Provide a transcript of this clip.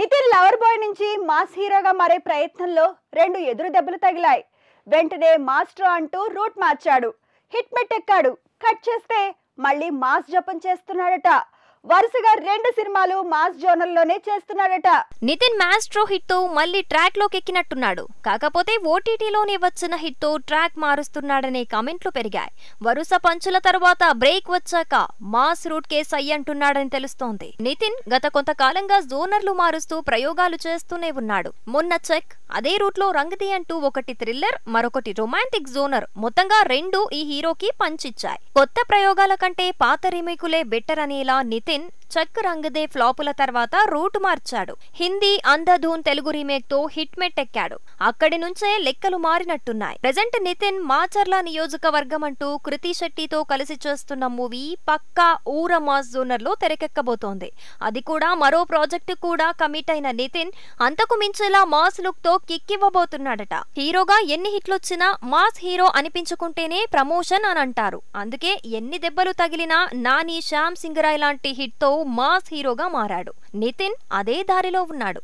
Nitin lover boy నుంచి mass హీరోగా మారే ప్రయత్నంలో రెండు ఎదురు దెబ్బలు తగిలాయి. వెంటనే మాస్టర్ అంటూ రూట్ మార్చాడు. హిట్ మెట్టెక్కాడు. కట్ చేస్తే మళ్ళీ మాస్ జపం చేస్తున్నాడట. వరుసగా రెండు సినిమాలు మాస్ జోనర్ లోనే చేస్తున్నాడట. నితిన్ మాస్ట్రో హిట్ తో మళ్ళీ ట్రాక్ లోకి ఎక్కినట్టున్నాడు. కాకపోతే ఓటీటీలోనే వచ్చిన హిట్ తో ట్రాక్ మారుస్తున్నాడనే కామెంట్లు పెరిగాయి. వరుస పంచుల తర్వాత బ్రేక్ వచ్చాక మాస్ రూట్ కేస్ అయ్యంటున్నాడని తెలుస్తోంది. నితిన్ గత కొంతకాలంగా జోనర్లు మారుస్తూ ప్రయోగాలు చేస్తూనే ఉన్నాడు. మొన్న చెక్ అదే రూట్ లో రంగది అంటూ ఒకటి థ్రిల్లర్, మరొకటి రొమాంటిక్ జోనర్, మొత్తంగా రెండు ఈ హీరోకి పంచిచ్చాయి. కొత్త ప్రయోగాల కంటే పాత రీమేకులే బెటర్ అనేలా నితిన్ చెక్ రంగదే ఫ్లాపుల తర్వాత రూట్ మార్చాడు. హిందీ అంధధూన్ తెలుగు రీమేక్ తో హిట్ మెట్టెక్కాడు. అక్కడి నుంచే లెక్కలు మారినట్టున్నాయి. ప్రెజెంట్ నితిన్ మాచర్ల నియోజకవర్గం అంటూ కృతి శెట్టితో కలిసి చేస్తున్న మూవీ పక్కా ఊర మాస్ జోనర్ లో తెరకెక్కబోతోంది. అది కూడా మరో ప్రాజెక్టు కూడా కమిట్ అయిన నితిన్ అంతకు మించేలా మాస్ లుక్ తో కిక్కివ్వబోతున్నాడట. హీరోగా ఎన్ని హిట్లొచ్చినా మాస్ హీరో అనిపించుకుంటేనే ప్రమోషన్ అని అంటారు. అందుకే ఎన్ని దెబ్బలు తగిలినా నాని, శ్యామ్ సింగరాయ్ లాంటి హిట్ తో మాస్ హీరోగా మారాడు. నితిన్ అదే దారిలో ఉన్నాడు.